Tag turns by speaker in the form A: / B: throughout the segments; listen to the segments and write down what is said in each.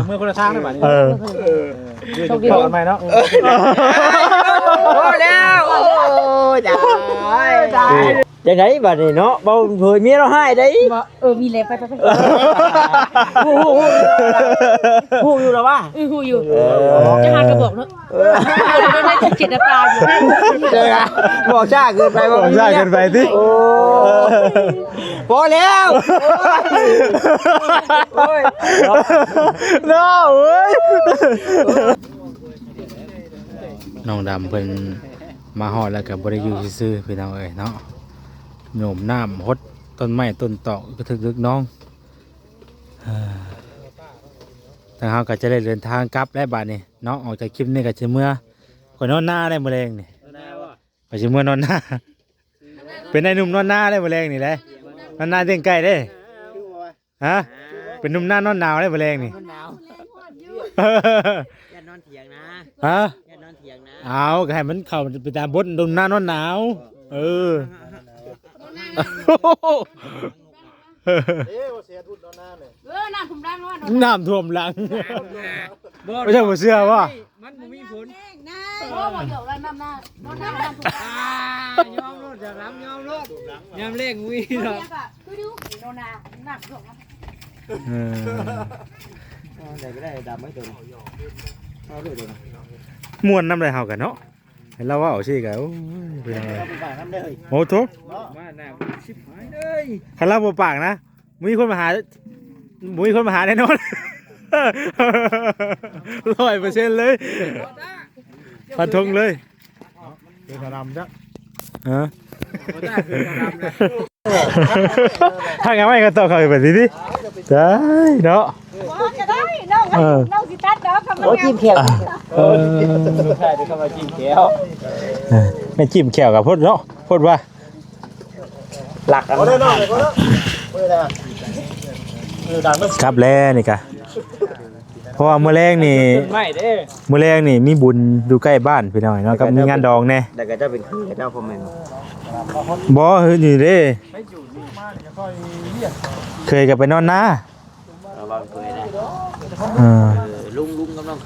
A: เมื่อคนละทางได้บัดนี้ยืนอยู่ก่อนใหม่เนาะ
B: โอ้แล้วโอ้จ้าจังได๋บัดนี้เนาะบ่เผยเมียเราให้ได้
C: มีแล้วไป
B: ฮู้อยู่แล้วว่า
C: ฮู้อยู่จะหากระบอกเนาะได้เจ็ดตาอยู่
B: เด้อบอกช้าเกินไปบ่
D: บอกช้าเกินไปติ
B: โอ้พอแล้วโอ้ย
D: น้าเว้ยน้องดำเพิ่นมาฮอดแล้วก็บ่ได้อยู่ซื่อๆพี่น้องเอ้ยเนาะโยมน้ำฮดต้นไม้ต้นตอกก็ถึกๆน้องทางเฮาก็จะได้เดินทางกลับแล้วบัดนี้เนาะออกจากคลิปนี้ก็สิเมื่อก็นอนหน้าได้มื้อแลงนี่ก็สิเมื่อนอนหน้าเป็นไอ้หนุ่มนอนหน้าได้มื้อแลงนี่แหละนอนหน้าเตียงไก่เด้ฮะเป็นหนุ่มหน้านอนหนาวได้มื้อแลงนี่
B: อย่านอนเถียงนะ
D: ฮะ
B: อย่านอนเถียงนะ
D: เอาก็ให้มันเข้าไปตามบทหนุ่มหน้านอนหนาว
C: น้ำท่วมหลัง
D: น้ำท่วมหลังไม่ใช่หัวเสื้อวะ
B: มันบ่มีฝน
C: บ่เดี๋ยวแล้วน้ำ
B: ยอมรถจะรับยอมรถยามเล่งวีเนาะ
C: คือดูโนนาน้ำท่วม
B: ได้ก็ได้ดำไม่ตัวเอาด้วยตัว
D: ม่วนน้ำไรเฮากันเนาะเห็นเราว่าเอาสิกันเป็นยังไงโอ้ทุกขันเราบ่ปากนะมีคนมาหาแน่นอน100%เลยฟันธงเลยเป็นกระดำจ้ะถ้างั้นไม่ก็ต้องเข้าไปแบบนี้ดิได้เนาะ
C: จะได้น้องสิตัดดอกทำไม
B: จิ้มแขวใช่เดี๋ยวเขามาจิ้มแขว
D: ไม่จิ้มแขวกับพดเนาะพดว่า
B: หลักกัน
D: ครับแล้วนี่กะเพราะว่ามื้อแรกนี่มื้อแรกนี่มีบุญอยู่ใกล้บ้านพี่น้องเนาะกับมีงานดองแน่
B: แต่ก็จะเป็นคือเจ้าพ่อแม่
D: บ่เฮ้ยนี่เด้เคยกับไปนอนนา
B: ลุงกำลัง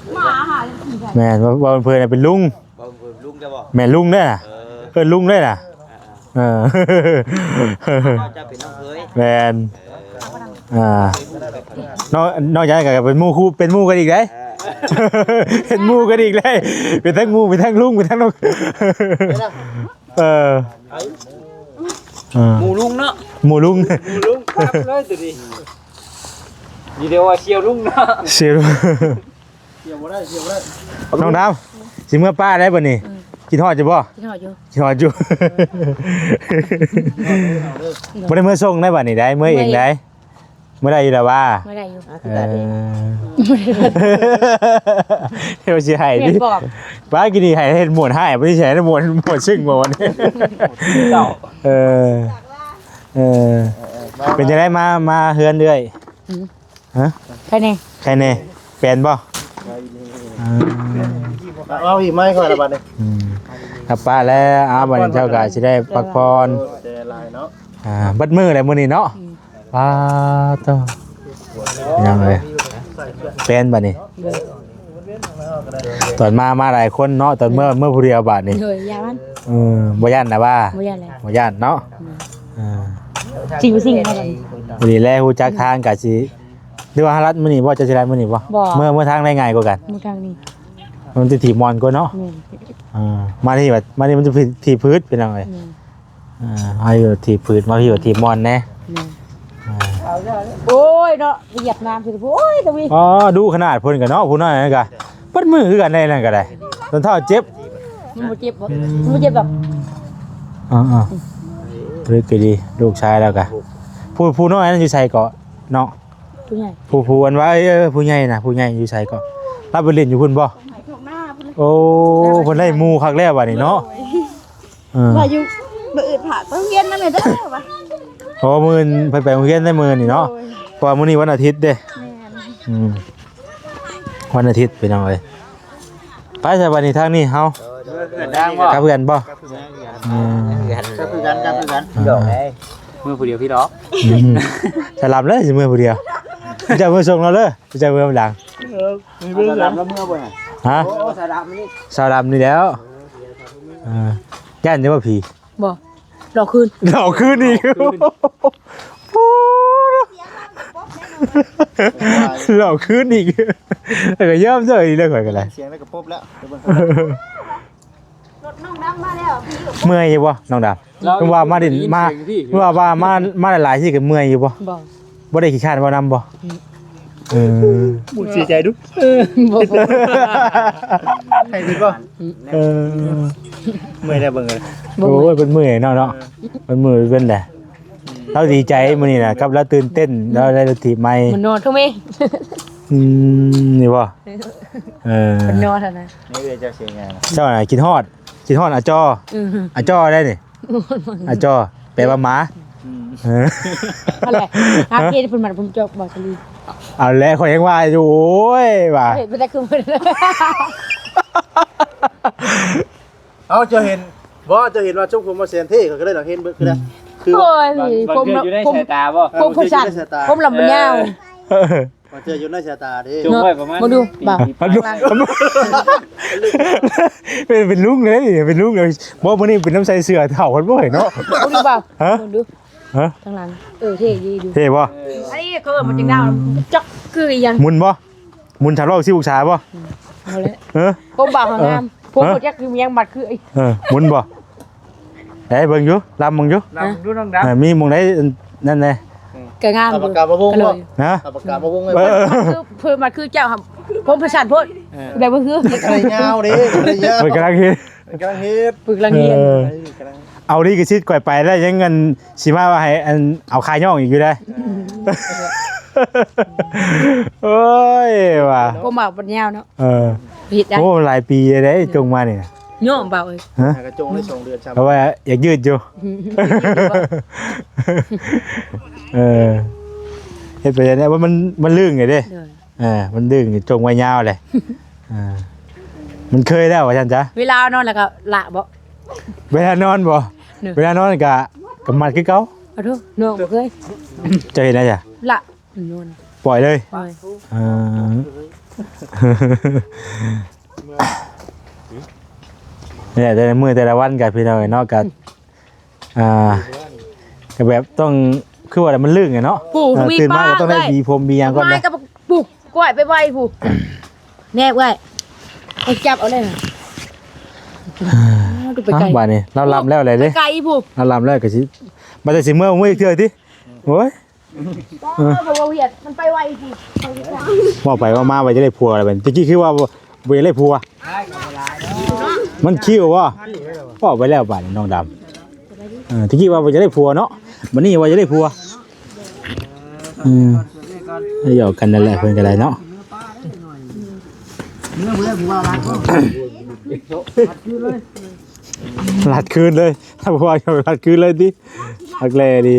D: แม่ว่าเพิ่นเป็นลุงแม่ลุงเด้อน่ะลุงเด้อน่ะ
B: จะเป็นน้องเคย
D: แม่นนอกจากกับเป็นหมู่คู่เป็นหมู่กันอีกได้เป็นหมู่กันอีกเลยเป็นทั้งหมู่เป็นทั้งลุงเป็นทั้งน้อง
B: หมู่ลุงเนาะ
D: หมู่ลุง
B: ครับเลยตัวนี้ยีเดียวว่าเชียวลุงเนาะ
D: เชียวบ่ได้น้องดาวสิเมื่อป้าได้บ่นี่กินทอดจะบ่
C: กินทอด
D: อยู่บ่ได้เมื่อส่งได้บ่นี่ได้เมื่อเองได้เมื่อได้อยู่แล้วว่า
C: ไม่ได้อยู่
D: เดี๋ยวสิให้ดิป้ากินนี่ให้เฮ็ดหมดให้บ่ได้ใช้หมดซึ่งบ่วันนี้เป็นจังได๋มาเฮือนเรื่อยฮะ
C: ใครแน่
D: แฟนบ่
A: เอาอีกไหมก่อนละบัดนี้
D: ครับป้าแล้วบัดนี้เจ้าก็สิได้พักผ่อนบัดมื้อแล้วมื้อนี้เนาะป้าต่อยังไงเป็นบัดนี้ตอนมาหลายคนเนาะตอนเมื่อผู้เดียวบัดนี้
C: ย่าน
D: บ่ย่านนะว่าบ่ย่านเนาะ
C: จริงๆนะ
D: บัดนี้แลฮู้จักทางก็สิหรือว่ารัฐมื้อนี้บ่จะสิได้มื้อนี้บ่เมื่อทางได้ง่ายกว่ากัน
C: มื้อทางนี้
D: มันสิถีบมอนกว่าเนาะมานี่มันจะถีบพื้นเป็นจังไดให้ถีบพื้นมาที่ว่าถีบมอนแน่
C: โอ้ยเนาะเหยียบน้ำสิโอ้ยตะวี
D: ดูขนาดเพิ่นกันเนาะผู้น้อยนั่นก็เปิดมือคือกันได้นั่นก็ได้จนเท่าเจ็บ
C: มันบ่เจ็บแบบ
D: เลิกดีลูกชายแล้วก็ผู้น้อยนั่นอยู่ไสเกาะเนาะผู้อันว่าผู้ใหญ่น่ะผู้ใหญ่อยู่ไสเกาะรับไปเล่นอยู่พุ่นบ่โอ้เพิ่นได้หมู่คักแล้วบัดนี้เนาะ
C: ว่าอยู่บ่อึดผาต้องเรียนนำแม่เด้อว่า
D: โอ้มื้อเพิ่นไปโรงเรียนได้มื้อนี่เนาะเพราะมื้อนี้วันอาทิตย์เด้วันอาทิตย์เป็นจังได๋ไปซะบัดนี้ทางนี้เฮากับเพื่อนบ่
B: กับเพื่อนดอกเอ้ยมือผู้เดียวพี่ดอก
D: จะรับเลยสิมือผู้เดียวจะมือส่งเราเด้อจะมือหลัง
A: สลับแล้วเมื่อบ่ฮะ
D: ฮะ
A: โอ้สลับนี่
D: สาวดำนี่แล้วย่านจะว่าผี
C: บ่รอคืน
D: เราคืนอีกเราคืนอีกแต่ก็เยิ่มเจออีกเรื่องอะไรกันเลย
A: เสียงแล้วก็ปุ๊บแล้ว
D: เมื่อยอยู่ป่ะน้องดำว่ามาดินมาว่าหลายที่กับเมื่อยอยู่ป่ะ
C: บ่
D: บ่ได้ขี้ข้านบ่นำบ่
A: บุญเสียใจดุ
C: บ่
A: ใครคิดบ่เมื่อยได้เบิ่งเลย
D: โอ้ยเป็นเมื่อยเนาะเป็นมือเป็นแหละเราดีใจมื้อนี้น่ะครับแล้วตื่นเต้นแล้วได้รถถีบใหม่
C: มันนอนทุกเมฆ
D: นี่บ่
C: มันนอนท่านะ
A: นี่เลยจะเสียงไงนะ
D: เจ้าน่ะกินฮอดอาจออาจอได้นี่อาจอแปลว่าหมา
C: อะไรอาเกตเพิ่นมาผมจบบ่สลี
D: เอาแล้วข่อยยังว่าอยู่โอ้ยว่า
C: เฮ้ยบ่ได้คือเพิ่น
A: เอาจะเห็นว่าชุกผมมาเสียนที่ก็เลยเห็นคือได้คือ
C: โอ้ยผมผมผู้สั่นผมลำบ่ยาว
A: มาเจออยู่ในสายตาดิ
C: จุ่มไว้ประมาณมาดูบ่าว
D: เป็นลุงเลยเป็นลุงเลยบ่มื้อนี้เป็นน้ำใสเสื้อเฒ่าคนบ่เห็นเนาะ
C: มาดูบ่าว
D: ฮะ
C: มาดู
D: ฮะ
C: ทางหลังเท่ดีดู
D: เท่บ่
C: อันนี้เขามันจังดาวจักคืออีหยัง
D: หมุนบ่หมุนถามว่าสิลูกชายบ่
C: เอาเลย
D: เออ
C: ผมบ่าวงามผมบ่จักคือยังบัดคือไอ้
D: หมุนบ่ได้เบิ่งอยู่ลำเบิ่งอยู่
A: นำดูน้องดำ
D: มีหม่องใดนั่นแหละ
C: ก็งาม
A: ปากกามาวงบ่
D: นะ
A: ปากกามาวงเลย
C: คือเพิ่นมาคือเจ้าครับผมประสานโพดได้บ่คือ
A: อะไรยาวดิอะไรยาว
D: เพิ่นกำลังเฮ็ด
A: กำลังเฮ็ด
C: ฝึกลังเรียน
D: เอานี่ก็ชิดก่อยไปแล้วยังเงินสิมาว่าให้อันเอาคายย่องอีกอยู่ได้โอ้ยว่ะ
C: ผมบ่าวปัญญาเนาะผิดได้
D: โอ้หลายปีเลยจงมาเนี่ย
C: โยมบ่าวเอ้ย
D: ฮะ
A: กระจงได้2เดือนซ้ำ
D: เพราะว่าอยากยืดอยู่เฮ็ดไปอย่างนี้ว่ามันลื่นไงเด้มันดึงจงไว้ยาวเลยมันเคยแล้วว่าฉันจ๊ะ
C: เวลานอนแล้วก็ละบ่
D: เวลานอนบ่เวลานอนกับมัดคือเก่า
C: เอาดูน้องบ่เคย
D: จะเห็นอะไรจ้ะ
C: ละนอน
D: ปล่อยเลย
C: ไป
D: เนี่ยแต่ละมื้อแต่ละวันกับพี่น้องเนาะกับก็แบบต้องคือว่ามันลื่นไงเนาะตื่นมาก็ต้องได้บีพรมบีหยังก่อน
C: ไม้
D: นะ
C: กับปุ๊กก้อยไปไว้ผู้แนบไว้เอาจับเอาเลยนะดูไปไกล
D: บ้านนี้เราลำแล้วอะไรเด้
C: ไกลผู้
D: เราลำแล้วก็สิมันจะสิเมื่ออีกเทื่อติโอ้ย
C: บอกว่าเวียดมันไปไวผู้
D: ว่าไปว่ามาไว้จะได้ผัวอะไรเป็นตะกี้คือว่าบ่ได้ผัวมันคิ้วว่าพ่อไปแล้วบ้านน้องดำตะกี้ว่าบ่จะได้ผัวเนาะบัดนี้ว่าจะได้ผัวให้หยอกกันนั่นแหละเพิ่นก็ได้เนาะลัดคืนเลยถ้าบ่ว่าลัดคืนเลยดิอักแลดี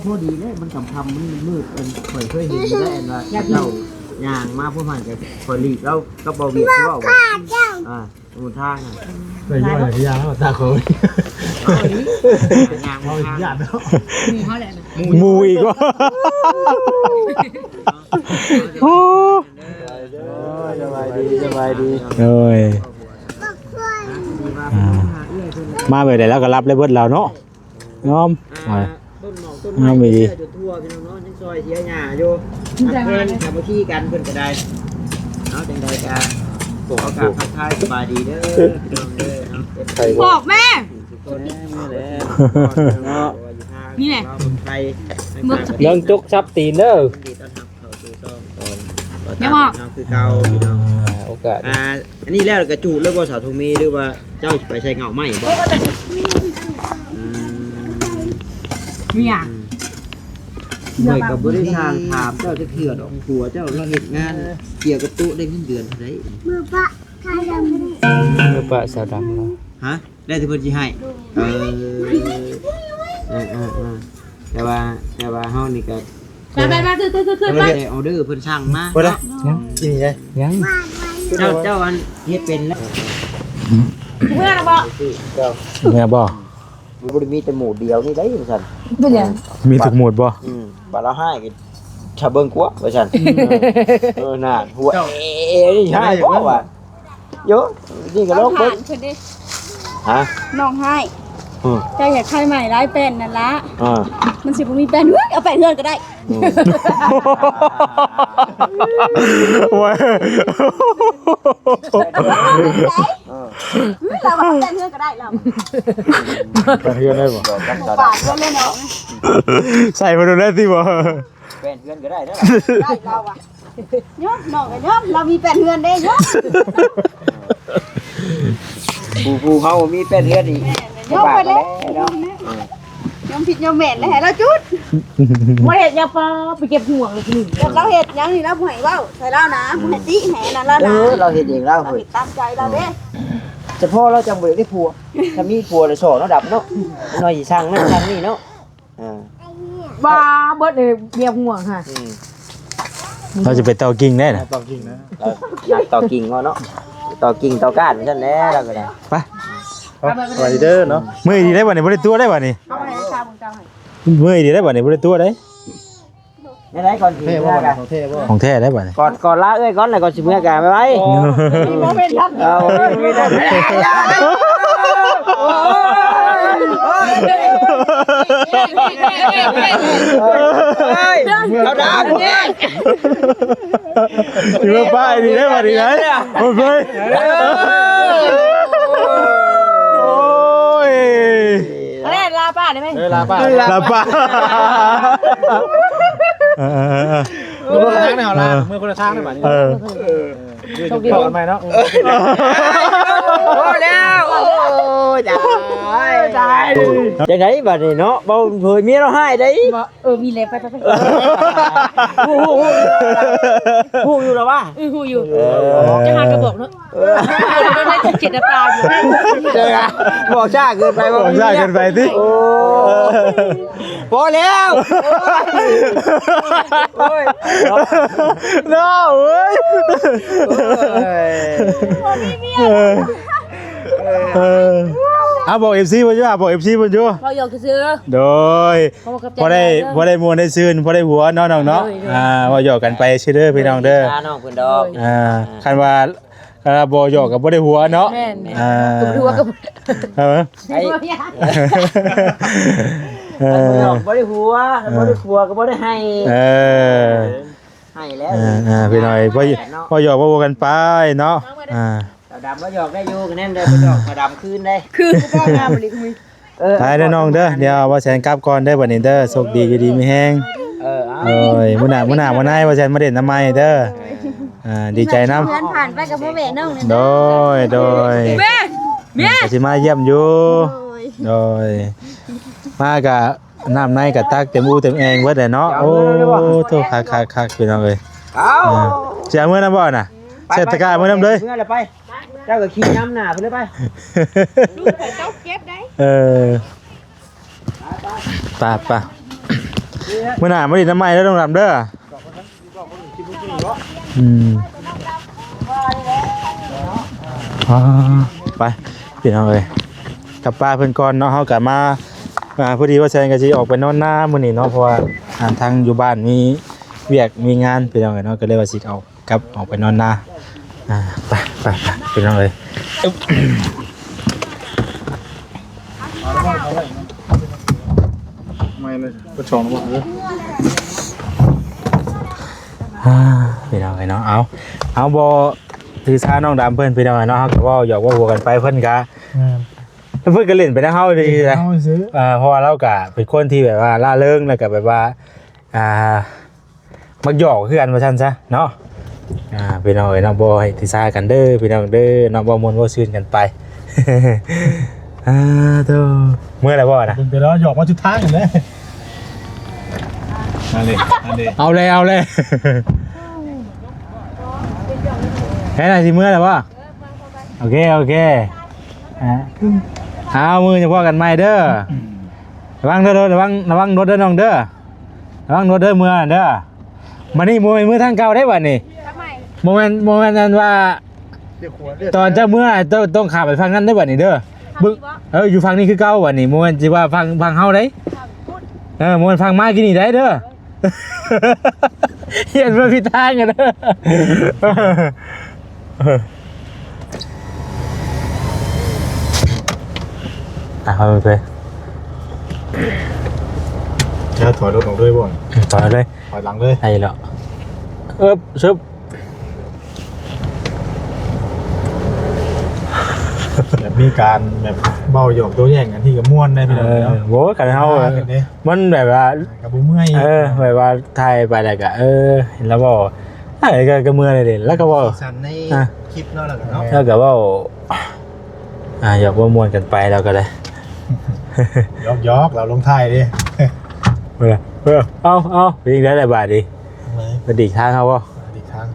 B: พอดีเลยมันคำมันมืดมันข่อยเคยเห็นได้อันว่าเจ้าย่างมาพวกมันจะข่อยหลีกแล้วก็บ่เวียดที่ว่ามูทาง
A: ไปย่อยยาวตาโคย
B: ย่างมูทาง
D: หมูอีกว่าโอ้
A: สบายดี
D: โอ้ยมาแบบไหนแล้วก็รับเลยเบิดเราเนาะน้อมน้อมดี
B: ทั่วพี่น้องยังซอยเสียหญ้าอยู่อักเพิ่นทำขี้กันเพิ่นก็ได้เนาะจังได๋ก็ขอกับทักทายสบายดีเด้อพี่น้องเด้อเนาะ
C: บอกแม่
B: คนนี้เนาะ
C: นี่แหละ
B: ไทย
A: เรื่องจุกซับตีนเด้อ
C: ยังบอก
B: คือเก่าพี่น้อง
A: โอกาส
B: อันนี้แล้วกระจูดหรือว่าสาวทุมีหรือว่าเจ้าไปใช้เงาไหมบ่
C: มีอ่ะ
B: เหนื่อยกับบริษัทถามเจ้าจะเถื่อดอกผัวเจ้าเราเห็นงานเกี่ยวกับตู้ได้เงินเดือนเท่าไหร่
A: เมื่อปะสาวดำเรา
B: ฮะได้ที่เพิ่นสิให้แต่ว่าเฮานี่ก็
C: ไปคือ
B: ไม่ได้ออเดอร์เพิ่นสั่งมา
A: บ่ได้ยังกินได้ยัง
B: เจ้าอันเฮ็ดเป็นแล้ว
C: เมื่อนะบอก
D: แม่บ่
B: บ่ได้มีแต่หมูเดียวนี่ได้ซั่น
C: เป็นยัง
D: มีทุกหมวดบ่
B: บาทละ5ก็ ชาเบิ่งกว่าว่าซั่นน่ะหัวนี่ใช่บ่ว่าเยอะนี่ก็โลกเบิ่ง
E: ขึ้นดิ
B: ฮะ
E: น้องให้เจ้าอยากใครใหม่ร้ายเป็นนั่นละ มันสิบ่มีแป้นเฮ้ยเอาแป้นเฮือนก็ได้
D: โอ้ย
E: เราเอาแป้นเฮือนก็ได้เรา
D: ไปเฮือนได้บ่
E: ปากเฮือนเลยเนาะ
D: ใส่มาดูได้สิบ่
B: แฟนเพื่อนก็ได้นะ
E: ได้เราอ่ะยอมน้องก็ยอมเรามีแป้นเฮือนเด้ยอม
B: ผู้เฮามีแฟนเพื่อนอีก
E: ยอมไปเลยยอมผิดยอมแม่นเลยให้เราจุด
C: ว่าเห็ดยาปลาไปเก็บห่วงเลยทีนึง
E: เราเฮ็ดยังนี่เราบ่ให้เว้าใส่เรานะบ่ให้ติแห่นั่นแล้วนะ
B: เราเฮ็ดเองเรา
E: เรา
B: เฮ้ย
E: เฮ็ดตามใจเราเด้
B: เฉพาะเราจังบ่ได้ผัวถ้ามีผัวแล้วสอนระดับเนาะน้อยสิช่างนั่นช่างนี่เนาะ
C: ปลาเบิดเลยเบียบห่วงค่ะ
D: เราจะไปเตากิ่งได้น่ะ
A: ต้องจริงนะ
B: เราต่อกิ่งเนาะต่อกิ่งต่อก้านซั่นแหละเราก็ได้
D: ไป
A: ไรเดอร์เนาะ
D: มื้อดีได้บ่นี่บ่ได้ตัวได้บ่นี่
E: เอาให้ราคามึงเจ้าให้
D: มื้อดีได้บ่นี่บ่ได้ตัวได้
B: ไหนก่อนสิ
A: เท่
B: เมื่
A: บ่
B: อกัน
A: ของเท่บ่
D: ของแท้ได้บ่นี่
B: ก่อนลาเอ้ยก่อนแล้วก่อนสิเมื่อกันไปไว้
E: มีโมเมนต์ทัน
B: เอาไม่ได้เอาดาบเนี่ย
D: อยู่ว่าป้ายดีได้บ่นี่ไหนโอ้ยโอ้ย
C: อะไรลาป้าได้ไหม
A: ลาป้า
D: ลาป้า
A: มือคนละทางได้เหรอล่ะมือคนละทางได้ป่ะนี่
C: โชคดี
A: ต่อกันใหม่เนาะ
B: โอ้แล้วโอ้ตายจังไดบัดนี้เนาะบ่เผยเมียเราให้ได้
C: มีเล็บไป
B: ฮู้อยู่แล้วว่า
C: หูอยู่จะหากระบอกเนาะคนได้จิตตาอยู่
B: เจอกันบอกช้าเกินไป
D: บอกช้าเกินไปสิ
B: โอ้พอแล้วโอ้ย
D: น้าเว้ยเอาบอก FC บ่อยู่บอก FC บ่อยู่
C: พอหยอกซื้อ
D: โดยพอได้มวนได้ซื่นพอได้หัวเนาะน้องเนาะว่าหยอกกันไปซื่อเด้อพี่น้องเด้อ
B: น้องเพิ่นดอก
D: คันว่าบ่หยอกกับบ่ได้หัวเนาะ
C: แม่นกับดูว่ากับ
D: เออ
B: ไอ้บ่ได้หัวบ่ได้ขัวก็บ่ได้ให้ ให้แล้ว
D: พี่น้อยบ่หยอกบ่กันไปเนาะ
B: ดำก็หยอกได้อยู่กันแน่นได้บ่หยอกมาดำคืนได้
C: คือกูป้างามเลยคุย
D: ไปเด้อน้องเด้อเดี๋ยวว่าแสนกลับก่อนเด้อบัดนี้เด้อโชคดีอยู่ดีมีแฮงเอ้ยมื้อหน้ามื้อไหนว่าแสนมาเด่นทำไมเด้อดีใจนำ
E: เพื่อนผ่านไปกับพ่อแม่น้องนี่
D: โดยก็สิมาเยี่ยมอยู่โดยมากะน้ำในกะตักเต็มอูเต็มแองเบิดเลยเนาะโอ้โทษคักพี่น้องเอ้ย
B: เอา
D: เสียมื้อนั้นบ่น่ะเศรษฐกามื้อนั้นเลย
B: เมื่อไรไปเจ้าก็ขี่น้ำหน้าไปเลยไป
E: ดูแต่เจ้าเก็บได้
D: ไปมื้อหน้ามาดิน้ำไม้แล้วต้องรับเด้อไปพี่น้องเอ้ยกับป้าเพิ่นก่อนเนาะเฮากะมาพอดีว่าแซนก็สิออกไปนอนหน้ามื้อนี้เนาะเพราะว่าทางอยู่บ้านมีเวียกมีงานพี่น้องเอ้ยเนาะก็เลยว่าสิเอากลับออกไปนอนหน้าไปพี่น้องเอ้ย
A: ไม่เลยก็ชงบ่
D: พี่น้องเอ้ยเนาะเอาบ่ถือซาน้องดำเพิ่นพี่น้องเอ้ยเนาะเฮาก็เว้าหยอกว่าหัวกันไปเพิ่นก็เพิ่นก็เล่นไปนำเฮาดีนะเพราะว่าเราก็เป็นคนที่แบบว่าล่าเริงแล้วก็แบบว่ามักหยอกคือกันว่าซั่นซะเนาะพี่น้องเอ้ยเนาะบ่ให้ถือซากันเด้อพี่น้องเด้อเนาะบ่ม่วนบ่ซื่นกันไปโตเมื่อไหร่บ่นะ
A: เป็นแล้วหยอกมาจุดทางอยู่เลยนั่นดิ
D: เอาเลยแค่ไหนสิเมื่อไหร่บ่โอเคเอามือจะพอกันใหม่เด้อระวังเด้อระวังรถเด้อน้องเด้อระวังรถเด้อมือเด้อมานี่มือทางเก่าได้บ่นี่โมเมนต์นั้นว่าตอนเจ้าเมื่อต้องขับไปฟังนั้นได้บ่นี่เด้อบึ้งอยู่ฟังนี่คือเก่าบ่นี่โมเมนต์สิว่าฟังเฮาได้โมเมนต์ฟังมากินนี่ได้เด้อ เห็นว่าพี่ทางกันนะเอาไป
A: จะถอยรถออกด้วยบ่
D: ต่อเลย
A: ถอยหลังเลย
D: ใช่แล้วซึบ
A: แบบมีการแบบเบาหยอกตัวแย่งกันที่กับม่วนได้พี่น้องเนาะ
D: โว้กันเฮา
A: กันเด้
D: มันแบบว่า
A: กับบ่เมื่อย
D: แบบว่าไทยไปแล้วก็เห็นแล้วบ่อะไรก็เมื่อเลยเด่นแล้วก็บ่
A: สันในคลิปเนาะแล้วกันเนาะ
D: แล้วก็บ่อยากว่ามวนกันไปแล้วก็ได้
A: ยอกเราลงท้ายดิ
D: เอาไปยิงได้หลายบาทดิไปดีทางเขาบ่
A: อีกครั้ง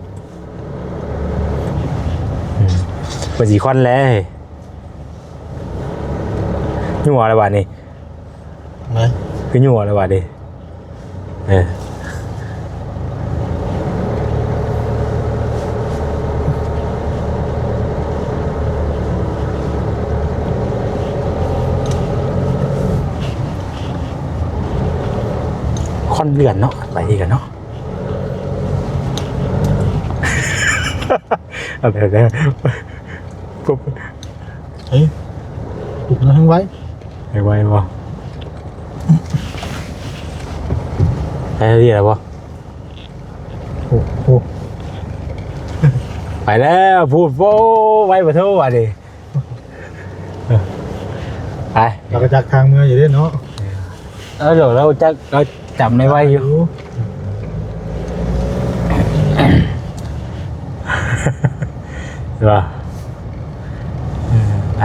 D: เป็นสีคอนแล้วยุ่งอะไรบาทนี่
A: นะ
D: คือยุ่งอะไรบาทดิคอนเดือนเนาะไปดีกันเนาะอะไรเนี่ยปุ๊บ
A: เฮ้ยปลุกทั้งไว้
D: ไวบ่ไปเรียกอะไรบ่
A: โอ้โห
D: ไปแล้วพูดโว้ไว้ประตูอ่ะดิไป
A: เราก็จักทางเมืองอยู่ด้วยเนาะ
D: เดี๋ยวเราจำได้ไว้อยู่เหรอไป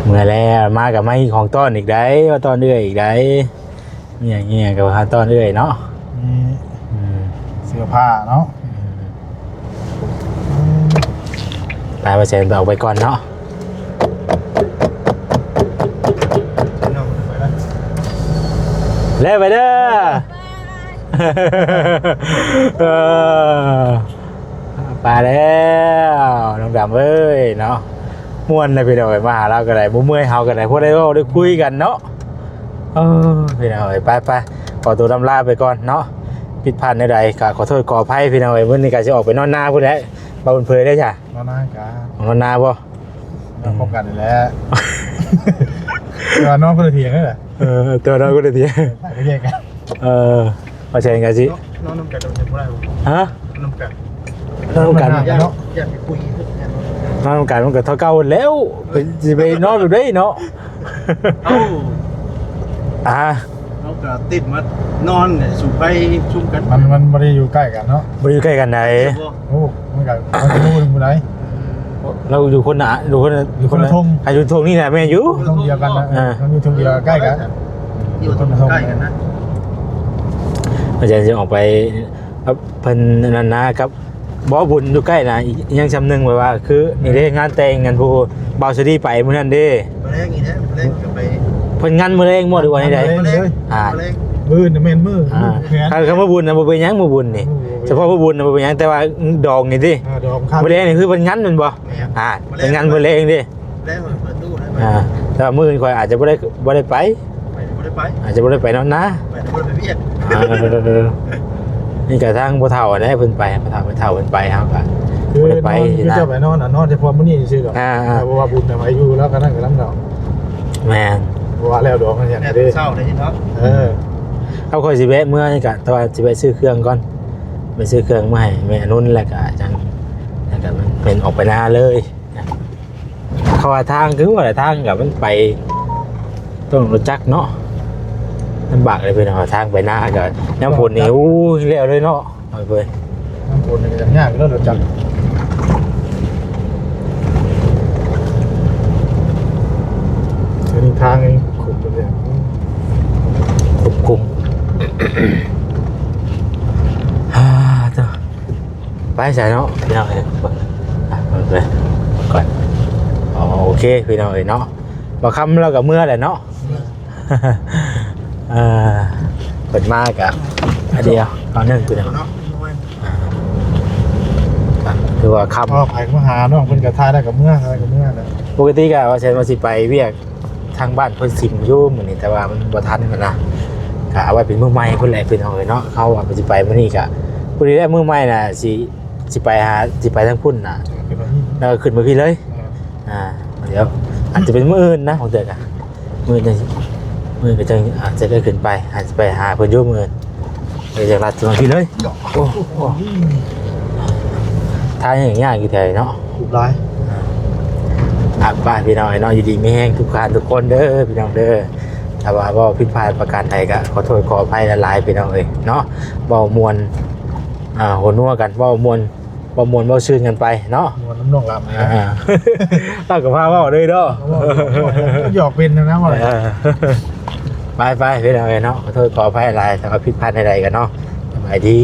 D: เมื่อแล้วมากับไม้ของต้อนอีกได้ว่าต้อนเรื่อยอีกได้เนี่ยเงี้ยกับหาต้อนเรื่อยเนาะ
A: มีเสื้อผ้าเนาะ
D: ไปเปอร์เซ็นต์ออกไปก่อนเนาะเล่ไปเด้อไปแล้วน้องดำเอ้ยเนาะม่วนเลยพี่น้องมาหาเรากันไหนบ่เมื่อยเฮากันไหนพวกได้ก็ได้คุยกันเนาะพี่น้องไปขอตัวดำลาไปก่อนเนาะผิดพลาดในใดก็ขอโทษขออภัยพี่น้องวันนี้ก็จะออกไปนอนนาพุ่นแหละบ่เพิ่นได้จ้ะ
A: นอนหน้ากัน
D: นอนนาบ่
A: นอนพบกันอยู่แล้วนอนคนละเทียงนั่นแหละ
D: ตัวเราก็ได้ที
A: ไปแยกกัน
D: มาเชิญกันสิ
A: นอนน้ำกันเราจะไม่ได้
D: ฮะ
A: น้ำกัน
D: นอนกัน
A: เนาะอยากไปคุย
D: นอนกันมันก็เท่าเก่าแล้วจะไปนอนแบบได้เนาะ
A: เอ้า
D: À,
A: เอากระติดมานอนเนี่ยสูบไปชุ่มกันมันไม่ได้อยู่ใกล้กันเนาะ
D: ไปอยู่ใกล้กันไหน
A: โอ้ไม่ไกลมันจะรู้ถึงไหน
D: เราอยู่คนหนาอยู่คนใครอยู่ทงนี่แหละแม่อยู่
A: ทงเดียวกันนะมันอยู่ทงเดียวใกล้กันอยู่ทงใกล้กันนะ
D: อาจารย์จะออกไปเพิ่นนันนะครับบ่บุญอยู่ใกล้นะยังจำหนึ่งไว้ว่าคือนี่เด้งานแต่งงานผู้เบาสดีไปมื้อนั้นเด้
A: แรงอีกแล้วแรงกับไป
D: เพิ่นงานมื้อแรงหมดดีกว่านี่ได้
A: มือเนี่ยเมนมือ
D: คำว่าบุญนะบ่เป็นหยังบ่บุญนี่เฉพาะบ่บุญนะบ่เป็นหยังแต่ว่าดอกนี่ดิ
A: ดอกข้าว
D: มื้อแรงนี่คือเพิ่นงานแม่นบ่เป็นงานมื้อแรงดิ
A: แรงเปิดตู้นะ
D: แต่ว่ามื้ออื่นข่อยอาจจะบ่ได้ไป
A: ไม่ได้ไป
D: อาจจะบ่ได้ไปนอนนะ
A: ไม่ได้ไปเวียด
D: นี่ก็ทางบ่เฒ่าได้เพิ่นไปบ่เฒ่าเพิ่นไปครับก็
A: คือไปเจ้าไปนอนนอนเฉพาะมื้อนี้ซื่อดอกเพราะว่าบุญน่ะไปอยู่แล้วก็นั่งกับน้ำดอก
D: แม่น
A: เพราะว่าแล้วดอกมันอย่างนี้เศร้าได้ยินเนาะ
D: เขาค่อยสิแวะเมื่อนี่ก็แต่ว่าสิไปซื้อเครื่องก่อนไปซื้อเครื่องมาให้แม่นุ่นแล้วก็จังแล้วก็มันเป็นออกไปนาเลยเขาว่าทางคือว่าทางก็มันไปต้องรู้จักเนาะลำบากเลยเป็นทางไปนาก็น้ำฝนนี่อู้เลี้ยวเลยเนาะเอาไป
A: น้ำฝนนี่ก็ยากแล้วเราจับทางขุดเลย
D: ควบคุมเจ้าไปใส่เนาะพี่น้องเอ้ยเลยก่อนโอเคพี่น้องเอ้ยเนาะบ่คำเรากับเมื่อแหละเนาะเปิดมากอะอันเดียวตอนนึงคือเนาะคือว่าคำ
A: พอไปมาหาน้องเพิ่นก็ทายได้กับเมื่อทายกับเมื่อนะ
D: ปกติก็ว่าเช่นว่าสิไปเวียก ทางบ้านเพิ่นสิมอยู่มื้อนี้แต่ว่ามันบ่ทันมันนะก็เอาไว้เป็นมื้อใหม่เพิ่นแหละพี่น้องเอ้ยเนาะเขาว่าสิไปมื้อนี้ก็ผู้ใดได้มื้อใหม่น่ะสิไปทางพุ่นน่ะแล้วก็ขึ้นมาพี่เลยเดี๋ยวอาจจะเป็นมื้ออื่นนะของเด็กอ่ะมื้อนึงมื้อก็จังอาจจะได้ขึ้นไปอาจจะไปหาเพิ่นอยู่มื้ออื่นไปจากรัดมาพี่เลยโอ้ทางอย่างยากอยู่แท้เนาะ
A: ถูกร้อย
D: บ้านพี่น้องไอ้น้องอยู่ดีไม่แห้งทุกการทุกคนเด้อพี่น้องเด้อถ้าว่าผิดพลาดประการใดก็ขอโทษขออภัยหลายๆพี่น้องเอ้ยเนาะเว้ามวลหัวนัวกันเว้ามวลเว้าชื่นกันไปเนาะ
A: มวนน้ำนองลำ
D: ตั้งกับพาเว้าเลยเด้อ
A: หยอกเป็นนะว่า
D: ไปพี่น้องเอ้ยเนาะขอโทษขออภัยหลายถ้าว่าผิดพลาดใดๆกันเนาะสบายดี